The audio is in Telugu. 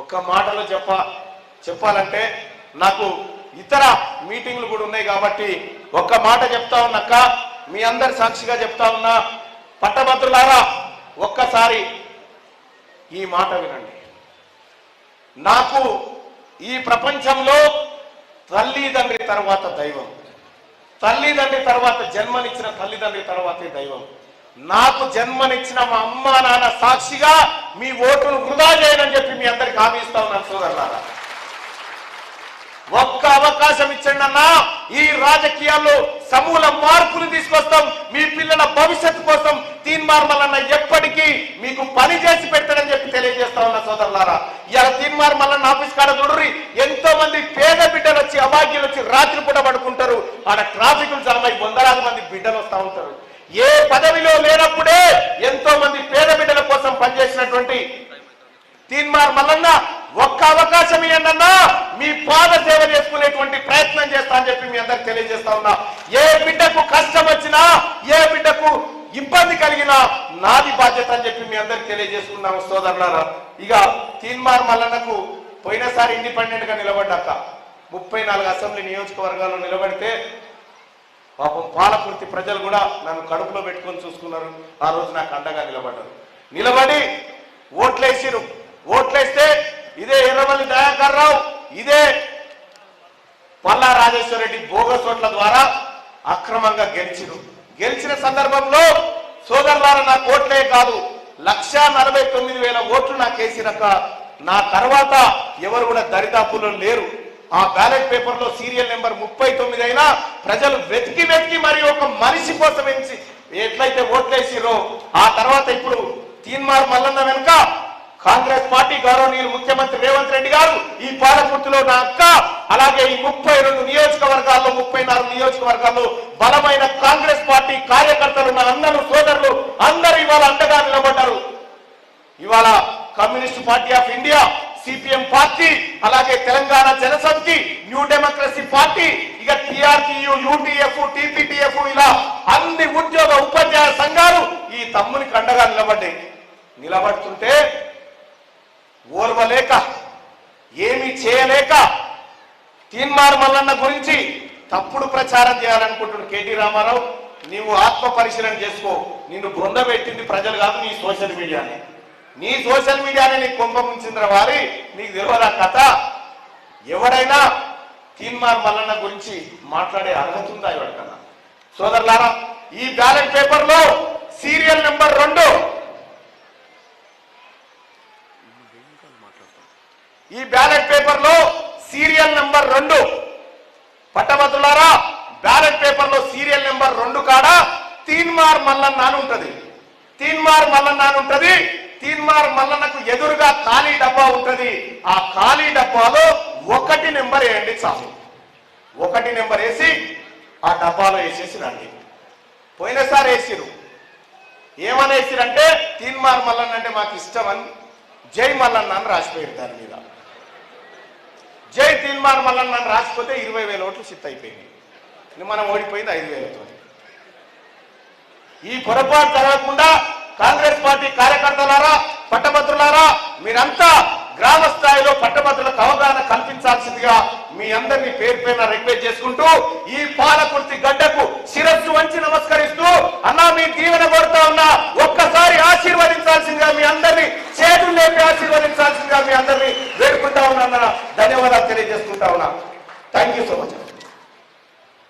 ఒక్క మాటలో చెప్పాలంటే నాకు ఇతర మీటింగ్లు కూడా ఉన్నాయి కాబట్టి ఒక్క మాట చెప్తా ఉన్నక్క, మీ అందరి సాక్షిగా చెప్తా ఉన్నా, పట్టభద్రులారా ఒక్కసారి ఈ మాట వినండి. నాకు ఈ ప్రపంచంలో తల్లిదండ్రి తర్వాత దైవం, తల్లిదండ్రి తర్వాత జన్మనిచ్చిన తల్లిదండ్రి తర్వాతే దైవం. నాకు జన్మనిచ్చిన మా అమ్మ నాన్న సాక్షిగా మీ ఓటును వృధా చేయనని చెప్పి మీ అందరికి హామీ ఇస్తా ఉన్నాను సోదరులారా. ఒక్క అవకాశం ఇచ్చండి అన్నా, ఈ రాజకీయాల్లో సమూల మార్పులు తీసుకొస్తాం. మీ పిల్లల భవిష్యత్తు కోసం తీన్మార్ మల్లన్న ఎప్పటికీ మీకు పని చేసి పెడతాడని చెప్పి తెలియజేస్తా ఉన్నా సోదరులారా. ఇలా తీన్మార్ మల్లన్న ఆఫీస్ కాడ చూడరి, ఎంతో మంది పేద బిడ్డలు వచ్చి అభాగ్యులు వచ్చి రాత్రి పూట పడుకుంటారు. ఆడ ట్రాఫిక్ జామ్ అయి వందలాది మంది బిడ్డలు వస్తూ ఉంటారు. ఏ పదవిలో లేనప్పుడే ఎంతో మంది పేద బిడ్డల కోసం పనిచేసినటువంటి తీన్మార్ మల్లన్న ఒక్క అవకాశం ఇవ్వండి, మీ పాద సేవ చేసుకునేటువంటి ప్రయత్నం చేస్తా అని చెప్పి మీ అందరికి తెలియజేస్తా ఉన్నా. ఏ బిడ్డకు కష్టం వచ్చినా, ఏ బిడ్డకు ఇబ్బంది కలిగినా నాది బాధ్యత అని చెప్పి మీ అందరికి తెలియజేసుకున్నాము సోదరులారా. ఇక తీన్మార్ మల్లన్నకు పోయినసారి ఇండిపెండెంట్ గా నిలబడ్డాక 34 అసెంబ్లీ నియోజకవర్గాల్లో నిలబడితే పాపం పాలకుర్తి ప్రజలు కూడా నన్ను కడుపులో పెట్టుకొని చూసుకున్నారు. ఆ రోజు నాకు అండగా నిలబడ్డారు. నిలబడి ఓట్లేసిరు. ఓట్లేస్తే ఇదే ఎర్రమల్లి దయాకర్ రావు, ఇదే పల్లా రాజేశ్వర రెడ్డి బోగస్ ఓట్ల ద్వారా అక్రమంగా గెలిచిన సందర్భంలో సోదరులారా నాకు ఓట్లే కాదు 1,49,000 ఓట్లు నాకు వేసినాక నా తర్వాత ఎవరు కూడా దరిదాపుల్లో లేరు. ఆ బ్యాలెట్ పేపర్ లో సీరియల్ నెంబర్ 39 అయినా ప్రజలు వెతికి మరి ఒక మనిషి కోసం ఎట్లయితే ఓట్లేసిరో ఆ తర్వాత ఇప్పుడు తీన్మార్ మల్లన్న వెనుక కాంగ్రెస్ పార్టీ గౌరవనీయులు ముఖ్యమంత్రి రేవంత్ రెడ్డి గారు, ఈ పాలకుర్తిలో నా అక్క, అలాగే ఈ 32 నియోజకవర్గాల్లో 34 నియోజకవర్గాల్లో బలమైన కాంగ్రెస్ పార్టీ కార్యకర్తలు, నా అన్నలు సోదరులు అందరూ ఇవాళ అండగా నిలబడ్డారు. ఇవాళ communist party of India, CPM party, అలాగే Telangana Jana Samithi, new democracy party, ఇక టిఆర్టీయు, యూటీఎఫ్, టిపిటిఎఫ్ ఇలా అన్ని ఉద్యోగ ఉపాధ్యాయ సంఘాలు ఈ తమ్మునికి అండగా నిలబడుతుంటే ఓర్వలేక ఏమీ చేయలేక తీన్మార్ మల్లన్న గురించి తప్పుడు ప్రచారం చేయాలనుకుంటున్నాడు కేటీ రామారావు. నీవు ఆత్మ పరిశీలన చేసుకో. నిన్ను బృంద పెట్టింది ప్రజలు కాదు, నీ సోషల్ మీడియాని. నీ సోషల్ మీడియాని నీకు కొంప ముంచిన వారి నీకు తెలియదా కథ. ఎవడైనా తీన్మార్ మల్లన్న గురించి మాట్లాడే అర్హత ఉందా ఎవరికన్నా? సోదరులారా, ఈ బ్యాలెట్ పేపర్ లో సీరియల్ నెంబర్ 2, ఈ బ్యాలెట్ పేపర్ లో సీరియల్ నెంబర్ 2 పట్టభద్రులారా, బ్యాలెట్ పేపర్ లో సీరియల్ నెంబర్ 2 కాడ తీన్మార్ మల్లన్న అని ఉంటది. తీన్మార్ మల్లన్న అని ఉంటది. తీన్మార్ మల్లన్నకు ఎదురుగా ఖాళీ డబ్బా ఉంటది. ఆ ఖాళీ డబ్బాలో 1 నెంబర్ వేయండి చాలు. 1 నెంబర్ వేసి ఆ డబ్బాలో వేసేసి రండి. పోయినసారి వేసిరు. ఏమని వేసిరంటే తీన్మార్ మల్లన్న అంటే మాకు ఇష్టం అని జై మల్లన్న అని రాసిపోయారు. దాని మీద జై తీన్మార్ మల్లన్న అని రాసిపోతే 20,000 ఓట్లు సిట్ అయిపోయింది. మనం ఓడిపోయింది 5,000తో. ఈ పొరపాటు జరగకుండా కాంగ్రెస్ పార్టీ కార్యకర్తలారా, పట్టభద్రులారా, మీరంతా గ్రామ స్థాయిలో పట్టభద్రులకు అవగాహన కల్పించాల్సిందిగా మీ అందరినీ పేరు పేరున రిక్వెస్ట్ చేసుకుంటూ ఈ పాలకుర్తి గడ్డకు శిరస్సు వంచి నమస్కరిస్తూ అన్నా మీ దీవెన కోరుతా ఉన్నా. ఒక్కసారి ఆశీర్వదించాల్సిందిగా మీ అందరినీ చేతులు లేపి ఆశీర్వదించాల్సిందిగా మీ అందరినీ వేడుకుంటా ఉన్నా. ధన్యవాదాలు తెలియజేసుకుంటా ఉన్నా. Thank you so much.